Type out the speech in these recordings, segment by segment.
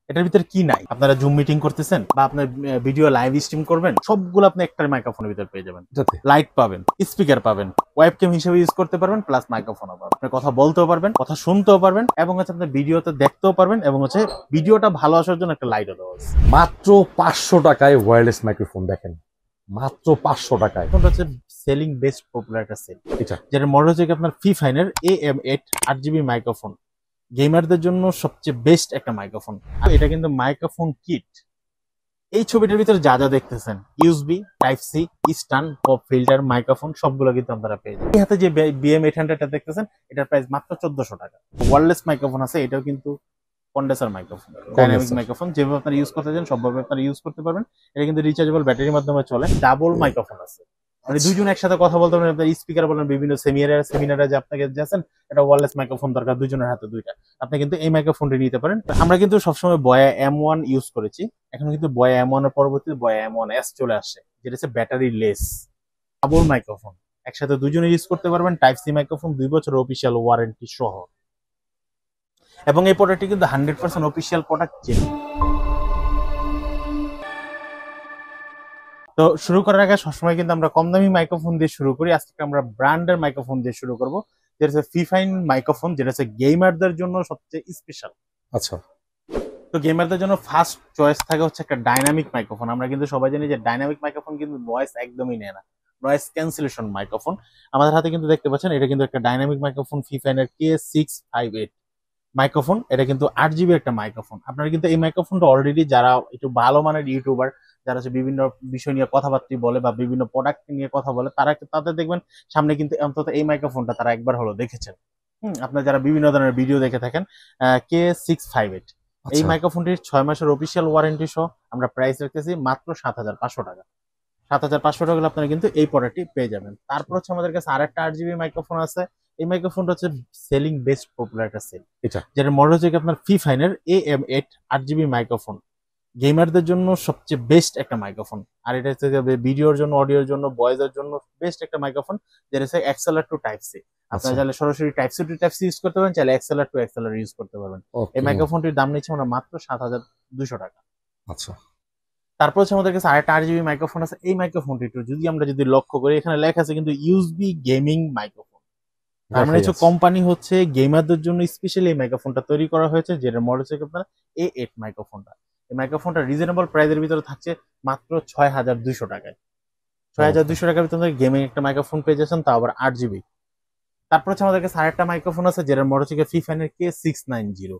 এটার ভিতরে কি নাই? আপনারা জুম মিটিং করতেছেন বা আপনার ভিডিও লাইভ স্ট্রিম করবেন, সবগুলো আপনি একটা মাইক্রোফোনের ভিতর পেয়ে যাবেন। লাইট পাবেন, স্পিকার পাবেন, ওয়েবক্যাম হিসেবে ইউজ করতে পারবেন, প্লাস মাইক্রোফোনও পাবেন। আপনি কথা বলতেও পারবেন, কথা শুনতেও পারবেন, এবং হচ্ছে আপনার ভিডিওতে দেখতেও পারবেন, এবং হচ্ছে ভিডিওটা ভালো আসার জন্য একটা লাইটও দেওয়া আছে। মাত্র 500 টাকায় ওয়্যারলেস মাইক্রোফোন দেখেন, মাত্র 500 টাকায়। কোনটা হচ্ছে সেলিং বেস্ট পপুলার একটা সেল, যেটা মডেল হচ্ছে আপনার ফিফাইনের AM8 8GB মাইক্রোফোন। গেমারদের জন্য সবচেয়ে বেস্ট একটা মাইক্রোফোন। এটা কিন্তু মাইক্রোফোন কিট। এই ছবিটার ভিতরে যা যা দেখতেছেন, USB, type C, stand, pop filter, microphone, সবগুলো কিন্তু আপনারা পেয়ে যাবেন। এই হাতে যে BM800টা দেখতেছেন, এটার প্রাইস মাত্র 1400 টাকা। ওয়্যারলেস মাইক্রোফোন আছে, এটাও কিন্তু কন্ডেন্সার মাইক্রোফোন, ডাইনামিক মাইক্রোফোন। যেভাবে আপনারা ইউজ করতে চান সবভাবে আপনারা ইউজ করতে পারবেন। এটা কিন্তু রিচার্জেবল ব্যাটারির মাধ্যমে চলে। ডাবল মাইক্রোফোন আছে, মানে দুইজন একসাথে কথা বলতে পারেন। আপনার স্পিকার বলেন, বিভিন্ন সেমিনারে যে আপনাকে যাচ্ছেন, এটা ওয়্যারলেস মাইক্রোফোন দরকার, দুজনের হাতে দুইটা, আপনি কিন্তু এই মাইক্রোফোনটি নিতে পারেন। আমরা কিন্তু সবসময় বয়া M1 ইউজ করেছি। এখন কিন্তু বয়া M1 এর পরবর্তীতে বয়া M1S চলে আসে, যেটা হচ্ছে ব্যাটারি লেস ডাবল মাইক্রোফোন। একসাথে দুজনে ইউজ করতে পারবেন। টাইপ সি মাইক্রোফোন, 2 বছর অফিসিয়াল ওয়ারেন্টি সহ। এবং এই প্রোডাক্টটি কিন্তু 100% অফিসিয়াল প্রোডাক্ট চেন। তো শুরু করার আগে সবসময় কিন্তু আমরা কম দামি মাইক্রোফোন দিয়ে শুরু করি। আজকে আমরা ব্র্যান্ডের মাইক্রোফোন দিয়ে শুরু করব, যেটা হচ্ছে ফিফাইন মাইক্রোফোন, যেটা হচ্ছে গেমারদের জন্য সবচেয়ে স্পেশাল। আচ্ছা, তো গেমারদের জন্য ফার্স্ট চয়েস থাকে হচ্ছে একটা ডাইনামিক মাইক্রোফোন। আমরা কিন্তু সবাই জানি যে ডাইনামিক মাইক্রোফোন কিন্তু নয়েজ একদমই নেয় না, নয়েজ ক্যান্সেলেশন মাইক্রোফোন। আমাদের হাতে কিন্তু দেখতে পাচ্ছেন, এটা কিন্তু একটা ডাইনামিক মাইক্রোফোন, ফিফাইনের K658 মাইক্রোফোন। এটা কিন্তু 8GB একটা মাইক্রোফোন। আপনারা কিন্তু এই মাইক্রোফোনটা অলরেডি যারা একটু ভালো মানের ইউটিউবার, যারা হচ্ছে বিভিন্ন বিষয় নিয়ে কথাবার্তা বলে বা বিভিন্ন প্রোডাক্ট নিয়ে কথা বলে, তাদের দেখবেন সামনে কিন্তু অন্তত এই মাইক্রোফোনটা তারা একবার হলো দেখেছেন। আপনারা যারা বিভিন্ন ধরনের ভিডিও দেখে থাকেন, K658 এই মাইক্রোফোনটির 6 মাসের অফিসিয়াল ওয়ারেন্টি সহ আমরা প্রাইস রাখতেছি মাত্র 7500 টাকা। 7500 টাকা আপনারা কিন্তু এই প্রোডাক্টটি পেয়ে যাবেন। তারপর হচ্ছে আমাদের কাছে আরেকটা 8GB মাইক্রোফোন আছে। এই মাইক্রোফোনটা হচ্ছে সেলিং বেস্ট পপুলার একটা সেল, যেটা মডেল হচ্ছে আপনার ফিফাইনের AM8 8GB মাইক্রোফোন। গেমারদের জন্য সবচেয়ে বেস্ট একটা মাইক্রোফোন। আর এটা হচ্ছে ভিডিওর জন্য, অডিওর জন্য, ভয়েসের জন্য বেস্ট একটা মাইক্রোফোন, যেটা হচ্ছে XLR টু টাইপ সি। আপনারা চাইলে সরাসরি type C to type C use করতে পারেন, চাইলে XLR টু XLR ইউজ করতে পারবেন। এই মাইক্রোফোনটির দাম নিচ্ছে আমরা মাত্র 7200 টাকা। আচ্ছা, তারপর হচ্ছে আমাদের কাছে আরেকটা 8GB মাইক্রোফোন আছে। এই মাইক্রোফোনটি একটু যদি লক্ষ্য করি, এখানে লেখা আছে কিন্তু ইউএসবি গেমিং মাইক্রোফোন। তার মানে হচ্ছে কোম্পানি হচ্ছে গেমারদের জন্য স্পেশালি এই মাইক্রোফোনটা তৈরি করা হয়েছে, যেটা মডেল হচ্ছে আপনার A8 মাইক্রোফোনটা। এই মাইক্রোফোনটা রিজনেবল প্রাইসের ভিতরে থাকছে মাত্র 6200 টাকায়। 6200 টাকার ভিতরে গেমিং একটা মাইক্রোফোন পেয়ে যাচ্ছেন, তাও আবার 8GB। তারপর হচ্ছে আমাদের কাছে আরেকটা মাইক্রোফোন আছে, যেটার মডেল হচ্ছে ফিফাইনের K690।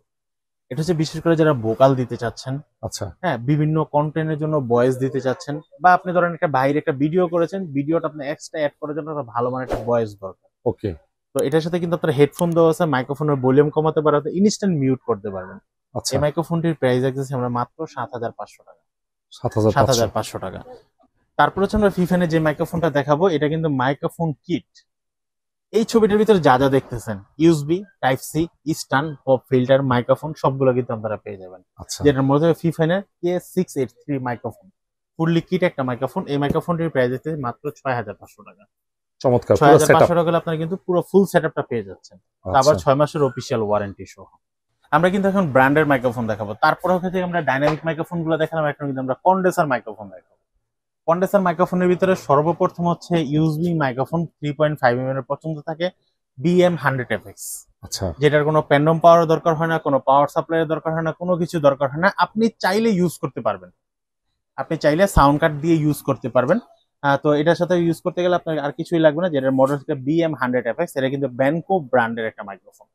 এটা হচ্ছে বিশেষ করে যারা ভোকাল দিতে চাচ্ছেন, আচ্ছা, হ্যাঁ, বিভিন্ন কন্টেন্টের জন্য ভয়েস দিতে চাচ্ছেন, বা আপনি ধরেন একটা বাইরে একটা ভিডিও করেছেন, ভিডিওটা আপনি এক্সট্রা অ্যাড করার জন্য একটা ভালো মানের একটা ভয়েস দরকার। ওকে। তো এটার সাথে কিন্তু আপনার হেডফোন দেওয়া আছে, মাইক্রোফোনের ভলিউম কমাতে পারবেন, ইনস্ট্যান্ট মিউট করতে পারবেন। আচ্ছা, এই মাইক্রোফোনটির প্রাইস রাখতেছি আমরা মাত্র 7500 টাকা। 7500 টাকা। তারপর হচ্ছে আমরা ফিফাইনের যে মাইক্রোফোনটা দেখাবো, এটা কিন্তু মাইক্রোফোন কিট। এই ছবিটার ভিতরে যা যা দেখতেছেন, USB, type C, stand, pop filter, microphone, সবগুলো কিন্তু আপনারা পেয়ে যাবেন। যেটার মধ্যে ফিফাইনের K683 মাইক্রোফোন, ফুললি কিট একটা মাইক্রোফোন। এই মাইক্রোফোনটির প্রাইস দিতে মাত্র 6500 টাকা। চমৎকার, 6500 টাকা আপনারা কিন্তু পুরো ফুল সেটআপটা পেয়ে যাচ্ছেন, আবার 6 মাসের অফিসিয়াল ওয়ারেন্টি সহ। আমরা কিন্তু এখন ব্র্যান্ডের মাইক্রোফোন দেখাবো। তারপর হচ্ছে আমরা ডাইনামিক মাইক্রোফোন গুলো দেখালাম, এখন কিন্তু আমরা কন্ডেন্সার মাইক্রোফোন দেখাবো। কন্ডেন্সার মাইক্রোফোনের ভিতরে সর্বপ্রথম হচ্ছে ইউএসবি মাইক্রোফোন 3.5mm এর পর্যন্ত থাকে, BM100FX। আচ্ছা, যেটার কোনো প্যান্ডম পাওয়ার দরকার হয় না, কোনো পাওয়ার সাপ্লাইয়ের দরকার হয় না, কোনো কিছু দরকার হয় না। আপনি চাইলে ইউজ করতে পারবেন, আপনি চাইলে সাউন্ড কার্ড দিয়ে ইউজ করতে পারবেন। তো এটার সাথে ইউজ করতে গেলে আপনার আর কিছুই লাগবে না। যেটার মডেল হচ্ছে BM100FX। এটা কিন্তু ব্যানকো ব্র্যান্ডের একটা মাইক্রোফোন।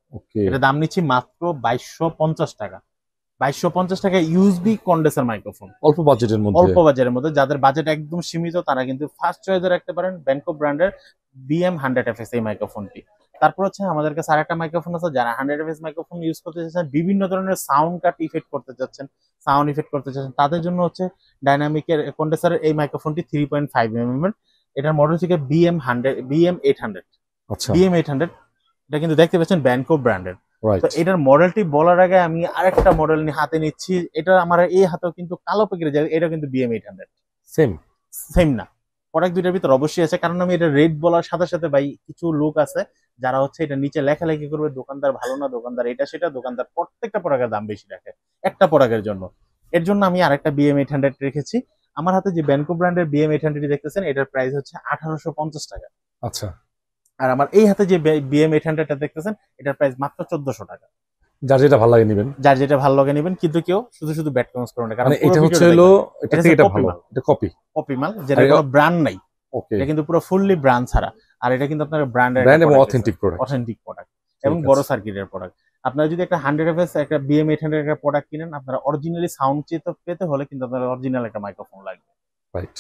এটা দাম নিচ্ছি মাত্র 2250 টাকা। 2250 টাকা ইউএসবি কন্ডেন্সার মাইক্রোফোন, অল্প বাজেটের মধ্যে। যাদের বাজেট একদম সীমিত, তারা কিন্তু ফার্স্ট চয়েসে রাখতে পারেন ব্যানকো ব্র্যান্ডের BM100FX এই মাইক্রোফোনটি। তারপর হচ্ছে আমাদের কাছে আরেকটা মাইক্রোফোন আছে, যারা 100FX মাইক্রোফোন ইউজ করতে চাচ্ছেন, বিভিন্ন ধরনের সাউন্ড কাট ইফেক্ট করতে চাচ্ছেন, তাদের জন্য হচ্ছে ডাইনামিকের কন্ডেন্সারের এই মাইক্রোফোনটি 3.5mm এর। এটার মডেল হচ্ছে BM800। আচ্ছা, BM800 এটা কিন্তু দেখতে পাচ্ছেন ব্যানকো ব্র্যান্ডের। তো এটার মডেলটি বলার আগে আমি আরেকটা মডেল হাতে নিচ্ছি। এটা আমার এই হাতেও কিন্তু কালো প্যাকেটে যায়, এটা কিন্তু BM800 সেম না। প্রোডাক্ট দুইটার ভিতর অবশ্যই আছে, কারণ আমি এটা রেট বলার সাথে সাথে ভাই কিছু লোক আছে যারা হচ্ছে এটা নিচে লেখালেখি করবে, দোকানদার ভালো না, দোকানদার এটা সেটা, দোকানদার প্রত্যেকটা প্রোডাক্টের দাম বেশি রাখে একটা প্রোডাক্টের জন্য। এর জন্য আমি আরেকটা BM800 রেখেছি। আমার হাতে যে ব্যানকো ব্র্যান্ডের BM800 দেখতেছেন, এটার প্রাইস হচ্ছে 1850 টাকা। আচ্ছা, আর আমার এই হাতে যে BM800 দেখতেছেন, এটার প্রাইস মাত্র 1400 টাকা। যার যেটা ভালো লাগে নেবেন, যার যেটা ভালো লাগে নেবেন, কিন্তু কেউ শুধু শুধু ব্যাড কমেন্টস করবে না, কারণ মানে এটা হচ্ছে হলো এটা থেকে এটা ভালো, এটা কপি কপি মাল, যেটা কোনো ব্র্যান্ড নাই। ওকে, এটা কিন্তু পুরো ফুললি ব্র্যান্ড ছাড়া, আর এটা কিন্তু আপনার ব্র্যান্ডের ব্র্যান্ড এবং অথেন্টিক প্রোডাক্ট, এবং বড় সার্কিটের প্রোডাক্ট। আপনারা যদি একটা 100 একটা BM800 একটা প্রোডাক্ট কিনেন, আপনারা অরিজিনালি সাউন্ড পেতে হলে কিন্তু আপনার অরিজিনাল একটা মাইক্রোফোন লাগবে। রাইট।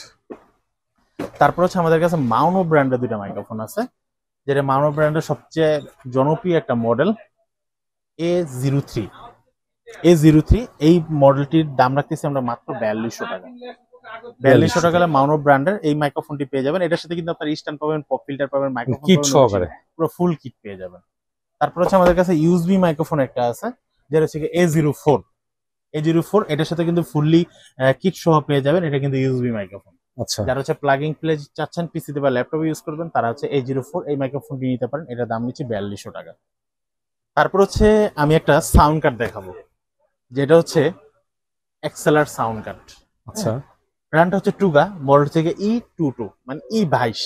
তারপর হচ্ছে আমাদের কাছে মাউনো ব্র্যান্ডের দুইটা মাইক্রোফোন আছে, যেটা মাউনো ব্র্যান্ডের সবচেয়ে জনপ্রিয় একটা মডেল A03। এই মডেলটির দাম রাখতেছি আমরা মাত্র 4200 টাকা। 4200 টাকা মাউনো ব্র্যান্ডের এই মাইক্রোফোনটি পেয়ে যাবেন। এটার সাথে কিন্তু আপনার স্ট্যান্ড পাবেন, পপ ফিল্টার পাবেন, মাইক্রোফোন কিট সহকারে পুরো ফুল কিট পেয়ে যাবেন। তারপর হচ্ছে আমাদের কাছে USB মাইক্রোফোন একটা আছে, যেটা হচ্ছে A04। এটার সাথে কিন্তু ফুললি কিট সহ পেয়ে যাবেন। এটা কিন্তু USB মাইক্রোফোন। আচ্ছা, যারা হচ্ছে প্লাগিং প্লে চাচ্ছেন, পিসিতে বা ল্যাপটপে ইউজ করবেন, তারা হচ্ছে A04 এই মাইক্রোফোনটি নিতে পারেন। এটার দাম নিচ্ছে 4200 টাকা। তারপর হচ্ছে আমি একটা সাউন্ড কার্ড দেখাবো, যেটা হচ্ছে এক্সেলার সাউন্ড কার্ড। আচ্ছা, ব্র্যান্ডটা হচ্ছে টুগা, মডেল থেকে E22 মানে E22।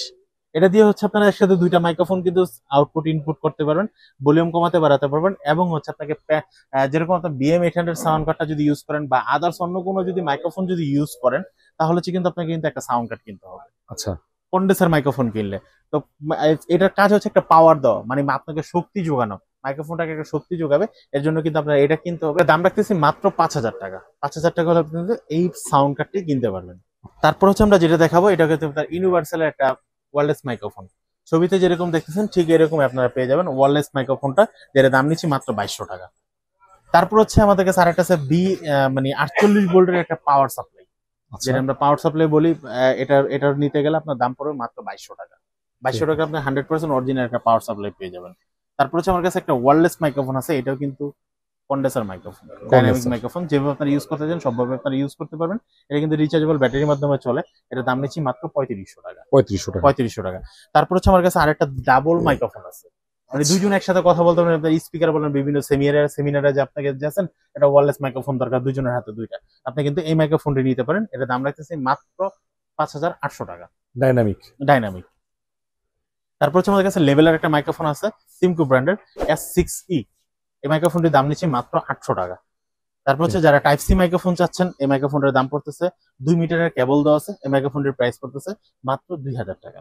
এটা দিয়ে হচ্ছে আপনারা একসাথে দুইটা মাইক্রোফোন কিন্তু আউটপুট ইনপুট করতে পারবেন, ভলিউম কমাতে বাড়াতে পারবেন, এবং হচ্ছে আপনাকে যেরকম আপনার BM800 সাউন্ড কার্ডটা যদি ইউজ করেন বা আদার্স অন্য কোনো যদি মাইক্রোফোন যদি ইউজ করেন, তাহলে হচ্ছে কিন্তু আপনাকে কিন্তু একটা সাউন্ড কার্ড কিনতে হবে। আচ্ছা, কন্ডেন্সার মাইক্রোফোন কিনলে তো এটার কাজ হচ্ছে একটা পাওয়ার দেওয়া, মানে আপনাকে শক্তি যোগানো, মাইক্রোফোনটাকে একটা শক্তি যোগাবে। এর জন্য কিন্তু আপনার এটা কিনতে হবে। দাম রাখতেছি মাত্র 5000 টাকা। 5000 টাকা হলে আপনি কিন্তু এই সাউন্ড কার্ডটি কিনতে পারবেন। তারপর হচ্ছে আমরা যেটা দেখাবো, এটা হচ্ছে আপনার ইউনিভার্সালের একটা ওয়্যারলেস মাইক্রোফোন। ছবিতে যেরকম দেখতেছেন ঠিক এরকম আপনারা পেয়ে যাবেন ওয়্যারলেস মাইক্রোফোনটা, যেটা দাম নিচ্ছি মাত্র 2200 টাকা। তারপর হচ্ছে আমাদের কাছে আরেকটা আছে মানে 48 ভোল্টের একটা পাওয়ার সাপ্লাই, যেটা আমরা পাওয়ার সাপ্লাই বলি। এটার নিতে গেলে আপনার দাম পড়বে মাত্র 2200 টাকা। 2200 টাকা আপনি 100% অরিজিনাল একটা পাওয়ার সাপ্লাই পেয়ে যাবেন। তারপর হচ্ছে আমার কাছে একটা ওয়্যারলেস মাইক্রোফোন আছে, এটাও কিন্তু কন্ডেন্সার মাইক্রোফোন, ডাইনামিক মাইক্রোফোন। যেভাবে আপনারা ইউজ করতে চান সবভাবে আপনারা ইউজ করতে পারবেন। এটা কিন্তু রিচার্জেবল ব্যাটারির মাধ্যমে চলে। এটার দাম নিচ্ছি মাত্র 3500 টাকা। 3500 টাকা। তারপর হচ্ছে আমার কাছে আরেকটা ডাবল মাইক্রোফোন আছে, মানে দুইজন একসাথে কথা বলতে পারেন। আপনার স্পিকার বলেন, বিভিন্ন সেমিনারে যে আপনাকে যাচ্ছেন, এটা ওয়্যারলেস মাইক্রোফোন দরকার, দুইজনের হাতে দুইটা, আপনি কিন্তু এই মাইক্রোফোনটি নিতে পারেন। এটা দাম রাখতেছি মাত্র 5800 টাকা। ডাইনামিক। তারপর হচ্ছে আমাদের কাছে লেভেলের একটা মাইক্রোফোন আছে, সিমকো ব্র্যান্ডের S6E। এই মাইক্রোফোনটির দাম নিচ্ছে মাত্র 800 টাকা। তারপর হচ্ছে যারা টাইপ সি মাইক্রোফোন চাচ্ছেন, এই মাইক্রোফোনটার দাম পড়তেছে 2 মিটারের কেবল দেওয়া আছে। এই মাইক্রোফোনটির প্রাইস পড়তেছে মাত্র 2000 টাকা।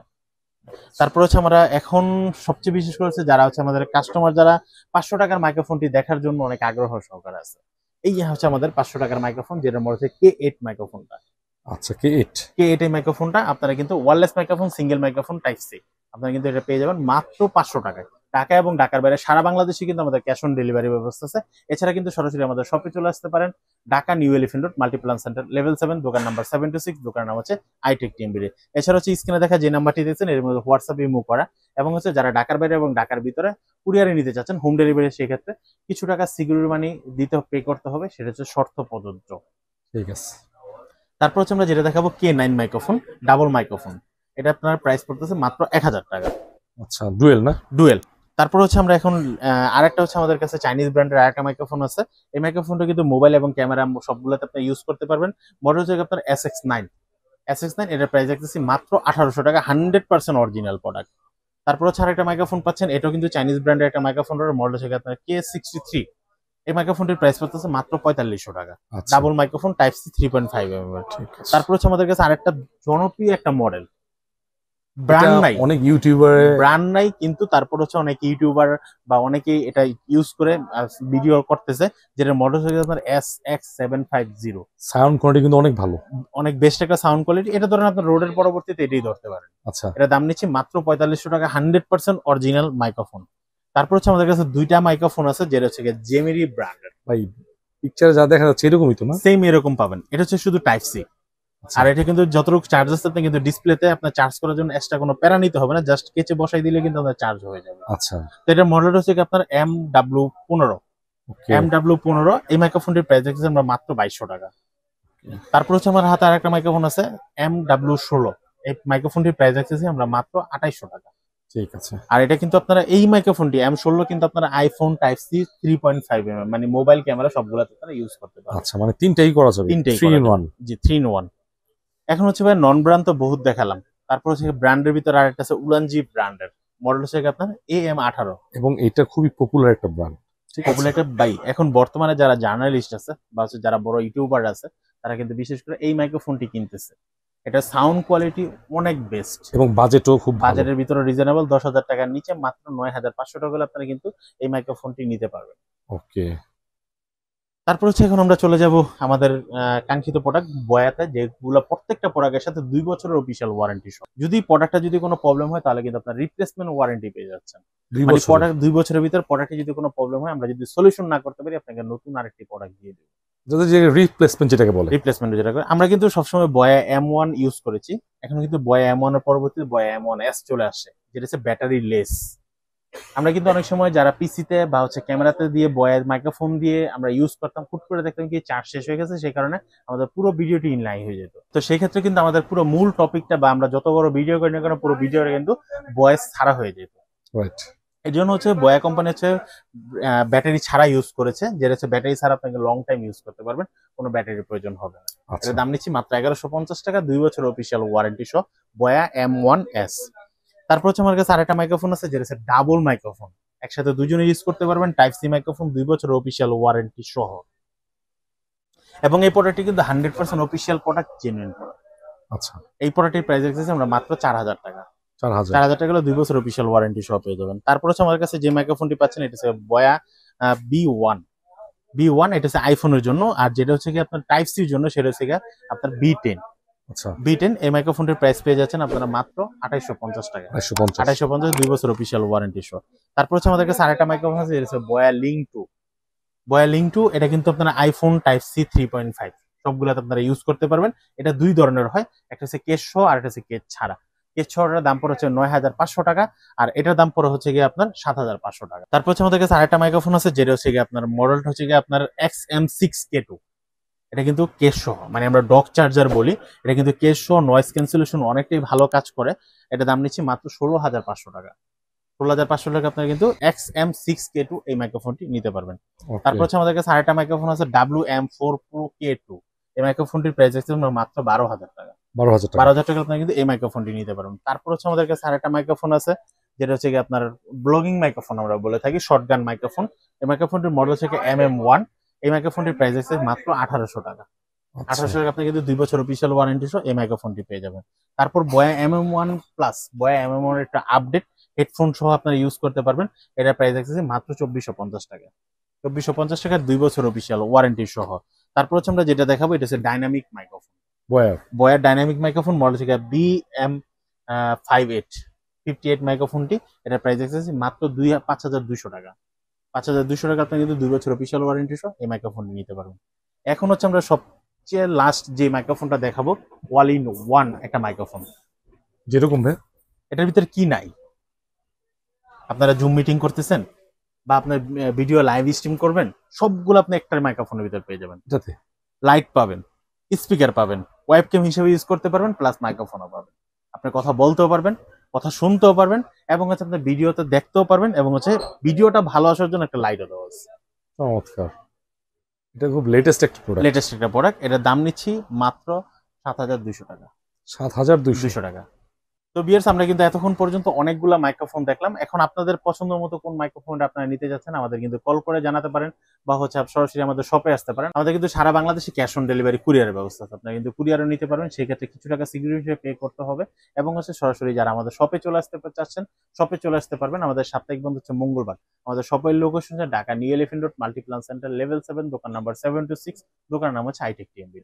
তারপর হচ্ছে আমরা এখন সবচেয়ে বিশেষ করে যারা হচ্ছে আমাদের কাস্টমার, যারা 500 টাকার মাইক্রোফোনটি দেখার জন্য অনেক আগ্রহ সহকারে আছে, এই হচ্ছে আমাদের 500 টাকার মাইক্রোফোন, যেটার মধ্যে K8 মাইক্রোফোনটা। আচ্ছা, K8 এই মাইক্রোফোনটা আপনারা কিন্তু wireless microphone, single microphone type C, আপনারা কিন্তু এটা পেয়ে যাবেন মাত্র 500 টাকায়। ঢাকা এবং ঢাকার বাইরে সারা বাংলাদেশে কিন্তু আমাদের ক্যাশ অন ডেলিভারি ব্যবস্থা আছে। এছাড়া কিন্তু সরাসরি আমাদের শপে চলে আসতে পারেন, Dhaka new elephant road Multiplan centre level 7, দোকান নাম্বার 76, দোকান নাম হচ্ছে আইটেক টিএমবি। এছাড়া হচ্ছে স্ক্রিনে দেখা যে নাম্বারটি দেখছেন, এর মধ্যে হোয়াটসঅ্যাপ ইমো করা, এবং হচ্ছে যারা ঢাকার বাইরে এবং ঢাকার ভিতরে কুরিয়ারে নিতে চাচ্ছেন, হোম ডেলিভারি, সেক্ষেত্রে কিছু টাকা সিকিউরিটি মানি পে করতে হবে, সেটা হচ্ছে শর্ত প্রযোজ্য। ঠিক আছে। তারপর হচ্ছে আমরা যেটা দেখাবো K9 মাইক্রোফোন, ডাবল মাইক্রোফোন। এটা আপনার প্রাইস পড়তেছে মাত্র 1000 টাকা। আচ্ছা, ডুয়েল। তারপর হচ্ছে আমরা এখন আরেকটা হচ্ছে আমাদের কাছে চাইনিজ ব্র্যান্ডের আরেকটা মাইক্রোফোন আছে। এই মাইক্রোফোনটা কিন্তু মোবাইল এবং ক্যামেরা সবগুলোতে আপনি ইউজ করতে পারবেন। মডেল হচ্ছে আপনার SX9। এটার প্রাইস রাখতেছি মাত্র 1800 টাকা, 100% অরিজিনাল প্রোডাক্ট। তারপর হচ্ছে আরেকটা মাইক্রোফোন পাচ্ছেন, এটাও কিন্তু চাইনিজ ব্র্যান্ডের একটা মাইক্রোফোন, মডেল হচ্ছে আপনার K63। এই মাইক্রোফোনটির প্রাইস পড়তেছে মাত্র 4500 টাকা। Double microphone, type C, 3.5 mm। তারপর হচ্ছে আমাদের কাছে আরেকটা জনপ্রিয় একটা মডেল, ব্র্যান্ড নাই, অনেক ইউটিউবার ব্র্যান্ড নাই, কিন্তু তারপর হচ্ছে অনেক ইউটিউবার বা অনেকেই এটা ইউজ করে ভিডিও করতেছে, যেটা মডেল হচ্ছে আপনার SX750। সাউন্ড কোয়ালিটি কিন্তু অনেক ভালো, অনেক বেস্ট একটা সাউন্ড কোয়ালিটি। এটা ধরেন আপনার রোডের পরবর্তীতে এটাই ধরতে পারেন। আচ্ছা, এটা দাম নিচ্ছে মাত্র 4500 টাকা, 100% অরিজিনাল মাইক্রোফোন। তারপর হচ্ছে আমাদের কাছে দুইটা মাইক্রোফোন আছে, যেটা হচ্ছে জেমিরি ব্র্যান্ডের। ভাই পিকচারে যা দেখা যাচ্ছে এরকমই তো না? সেম এরকম পাবেন। এটা হচ্ছে শুধু টাইপ সি। আর এটা কিন্তু যতটুকু চার্জ আছে, আপনি কিন্তু ডিসপ্লেতে আপনার চার্জ করার জন্য এক্সট্রা কোনো প্যারা নিতে হবে না, জাস্ট কেচে বসাই দিলে কিন্তু আপনার চার্জ হয়ে যাবে। আচ্ছা, তো এটার মডেল হচ্ছে আপনার MW15। এই মাইক্রোফোনটির প্রাইস দেখতেছি আমরা মাত্র 2200 টাকা। তারপর হচ্ছে আমার হাতে আরেকটা মাইক্রোফোন আছে MW16। এই মাইক্রোফোনটির প্রাইস রাখতেছি আমরা মাত্র 2800 টাকা। ঠিক আছে। আর এটা কিন্তু আপনারা এই মাইক্রোফোনটি M16 কিন্তু আপনারা আইফোন টাইপ সি 3.5 মানে মোবাইল ক্যামেরা সবগুলোতে আপনারা ইউজ করতে পারবেন। আচ্ছা, মানে তিনটাই করা যাবে, তিনটেই 3 in 1। G 3 in 1। এখন হচ্ছে ভাই নন ব্র্যান্ড তো বহুত দেখালাম, তারপর হচ্ছে ব্র্যান্ডের ভিতরে আরেকটা আছে উলানজি ব্র্যান্ডের মডেল হচ্ছে আপনার AM18। এবং এটা খুবই পপুলার একটা ব্র্যান্ড। ঠিক আছে। পপুলার একটা বাই। এখন বর্তমানে যারা জার্নালিস্ট আছে বা হচ্ছে যারা বড় ইউটিউবার আছে তারা কিন্তু বিশেষ করে এই মাইক্রোফোনটি কিনতেছে। এটা সাউন্ড কোয়ালিটি অনেক বেস্ট এবং বাজেটও খুব ভালো। বাজেটের ভিতরে রিজনেবল, 10,000 টাকার নিচে মাত্র 9,500 টাকা হলে আপনারা কিন্তু এই মাইক্রোফোনটি নিতে পারবেন। ওকে। তারপর হচ্ছে এখন আমরা চলে যাব আমাদের কাঙ্ক্ষিত প্রোডাক্ট বয়াতে, যেগুলো প্রত্যেকটা প্রোডাক্টের সাথে 2 বছরের অফিশিয়াল ওয়ারেন্টি সহ। যদি প্রোডাক্টটা যদি কোনো প্রবলেম হয় তাহলে কিন্তু আপনার রিপ্লেসমেন্ট ওয়ারেন্টি পেয়ে যাচ্ছেন। 2 মানে বছর। প্রোডাক্ট 2 বছরের ভিতর প্রোডাক্টে যদি কোনো প্রবলেম হয়, আমরা যদি সলিউশন না করতে পারি আপনাকে নতুন আরেকটি প্রোডাক্ট দিয়ে দেব। যদি যে রিপ্লেসমেন্ট যেটাকে বলে, রিপ্লেসমেন্ট যেটা করে আমরা কিন্তু সবসময় বয়া M1 ইউজ করেছি। এখন কিন্তু বয়া M1 এর পরবর্তীতে বয়া M1S চলে আসে, যেটা হচ্ছে ব্যাটারি লেস। আমরা কিন্তু অনেক সময় যারা পিসিতে বা হচ্ছে ক্যামেরাতে দিয়ে বয়ের মাইক্রোফোন দিয়ে আমরা ইউজ করতাম, হুট করে দেখতাম কি চার্জ শেষ হয়ে গেছে, সেই কারণে আমাদের পুরো ভিডিওটি ইনলাইন হয়ে যেত। তো সেই ক্ষেত্রে কিন্তু আমাদের পুরো মূল টপিকটা বা আমরা যত বড় ভিডিও করি না কেন পুরো ভিডিওটা কিন্তু ভয়েস ছাড়া হয়ে যেত। রাইট। এই জন্য হচ্ছে বয়া কোম্পানি হচ্ছে ব্যাটারি ছাড়া ইউজ করেছে, যেটা হচ্ছে ব্যাটারি ছাড়া আপনাকে লং টাইম ইউজ করতে পারবেন, কোনো ব্যাটারির প্রয়োজন হবে না। আচ্ছা। এর দাম নিচ্ছি মাত্র 1150 টাকা, 2 বছর অফিসিয়াল ওয়ারেন্টি সহ বয়া M1S। তারপর হচ্ছে আমার কাছে আরেকটা মাইক্রোফোন আছে, যেটা হচ্ছে ডাবল মাইক্রোফোন, একসাথে দুজনে ইউজ করতে পারবেন, টাইপ সি মাইক্রোফোন, 2 বছর অফিসিয়াল ওয়ারেন্টি সহ। এবং এই প্রোডাক্টটি কিন্তু 100% অফিসিয়াল প্রোডাক্ট, জেনুইন প্রোডাক্ট। আচ্ছা। এই প্রোডাক্টের প্রাইস রেখেছি আমরা মাত্র 4000 টাকা। 4000 টাকা হলে 2 বছর অফিসিয়াল ওয়ারেন্টি সহ পেয়ে যাবেন। তারপর হচ্ছে আমার কাছে যে মাইক্রোফোনটি পাচ্ছেন এটা হচ্ছে বয়া B1। এটা হচ্ছে আইফোনের জন্য, আর যেটা হচ্ছে কি আপনার টাইপ সির জন্য সেটা হচ্ছে কি আপনার B10। আচ্ছা। B10 এই মাইক্রোফোনটির প্রাইস পেয়ে যাচ্ছেন আপনারা মাত্র 2850 টাকা। 2850, 2 বছর অফিসিয়াল ওয়ারেন্টি সহ। তারপর হচ্ছে আমাদের কাছে আরেকটা মাইক্রোফোন আছে, এটা হচ্ছে বয়া লিঙ্ক 2। বয়া লিঙ্ক 2 এটা কিন্তু আপনারা আইফোন টাইপ সি 3.5 সবগুলোতে আপনারা ইউজ করতে পারবেন। এটা 2 ধরনের হয়, একটা হচ্ছে কেস সহ আর একটা হচ্ছে কেস ছাড়া। কেস ছাড়ার দাম পড়ে হচ্ছে 9500 টাকা, আর এটার দাম পড়ে হচ্ছে গিয়ে আপনার 7500 টাকা। তারপর হচ্ছে আমাদের কাছে আরেকটা মাইক্রোফোন আছে, যেটা হচ্ছে গিয়ে আপনার মডেলটা হচ্ছে গিয়ে আপনার XM6K2। এটা কিন্তু কেস সহ, মানে আমরা ডক চার্জার বলি, এটা কিন্তু কেস সহ নয়েজ ক্যান্সেলেশন অনেকটাই ভালো কাজ করে। এটা দাম নিচ্ছি মাত্র 16500 টাকা। 16500 টাকা আপনারা কিন্তু XM6K2 এই মাইক্রোফোনটি নিতে পারবেন। তারপর হচ্ছে আমাদের কাছে আরেকটা মাইক্রোফোন আছে WM4 Pro K2। এই মাইক্রোফোনটির প্রাইস আছে মাত্র 12000 টাকা। 12000 টাকা আপনারা কিন্তু এই মাইক্রোফোনটি নিতে পারবেন। তারপর হচ্ছে আমাদের কাছে আরেকটা মাইক্রোফোন আছে, যেটা হচ্ছে কি আপনার ব্লগিং মাইক্রোফোন আমরা বলে থাকি, শর্টগান মাইক্রোফোন। এই মাইক্রোফোনটির মডেল হচ্ছে MM1। এই মাইক্রোফোনটির প্রাইস আছে মাত্র 1800 টাকা। 1800 টাকা আপনি কিন্তু 2 বছর অফিসিয়াল ওয়ারেন্টি সহ এই মাইক্রোফোনটি পেয়ে যাবেন। তারপর বয়া MM1 প্লাস, বয়া MM1 এর একটা আপডেট হেডফোন সহ আপনারা ইউজ করতে পারবেন। এটার প্রাইস আছে মাত্র 2450 টাকা। 2450 টাকার 2 বছর অফিসিয়াল ওয়ারেন্টি সহ। তারপর হচ্ছে আমরা যেটা দেখাবো এটা হচ্ছে dynamic microphone, Beyer dynamic microphone, model হচ্ছে BM58 মাইক্রোফোনটি। এটার প্রাইস আছে মাত্র 5200 টাকা। 5200 টাকা আপনি কিন্তু 2 বছর অফিসিয়াল ওয়ারেন্টি সহ এই মাইক্রোফোনটি নিতে পারবেন। এখন হচ্ছে আমরা সবচেয়ে লাস্ট যে মাইক্রোফোনটা দেখাবো, অল ইন ওয়ান একটা মাইক্রোফোন। যেরকম ভাই, এটার ভিতরে কি নাই, আপনারা জুম মিটিং করতেছেন বা আপনার ভিডিও লাইভ স্ট্রিম করবেন, সবগুলো আপনি একটা মাইক্রোফোনের ভিতরে পেয়ে যাবেন। যাতে লাইট পাবেন, স্পিকার পাবেন, ওয়েবক্যাম হিসেবে ইউজ করতে পারবেন, প্লাস মাইক্রোফোনও পাবেন। আপনি কথা বলতেও পারবেন, কথা শুনতেও পারবেন, এবং হচ্ছে আপনি ভিডিওতে দেখতেও পারবেন, এবং হচ্ছে ভিডিওটা ভালো আসার জন্য একটা লাইটও দেওয়া আছে। চমৎকার। এটা খুব লেটেস্ট একটা প্রোডাক্ট। এটার দাম নিচ্ছি মাত্র 7200 টাকা। 7200 টাকা। তো ভিউয়ার্স, আমরা কিন্তু এতক্ষণ পর্যন্ত অনেকগুলা মাইক্রোফোন দেখলাম। এখন আপনাদের পছন্দ মতো কোন মাইক্রোফোনটা আপনারা নিতে যাচ্ছেন আমাদের কিন্তু কল করে জানাতে পারেন, বা হচ্ছে সরাসরি আমাদের শপে আসতে পারেন। আমাদের কিন্তু সারা বাংলাদেশে ক্যাশ অন ডেলিভারি কুরিয়ারের ব্যবস্থা আছে, আপনারা কিন্তু কুরিয়ারও নিতে পারবেন। সেই ক্ষেত্রে কিছু টাকা সিকিউরিটি হিসেবে পে করতে হবে, এবং হচ্ছে সরাসরি যারা আমাদের শপে চলে আসতে চাচ্ছেন শপে চলে আসতে পারবেন। আমাদের সাপ্তাহিক বন্ধ হচ্ছে মঙ্গলবার। আমাদের শপের লোকেশন হচ্ছে Dhaka new elephant road, Multiplan centre, level 7, দোকান নাম্বার 726। দোকানের নাম হচ্ছে হাইটেক টিএমবি।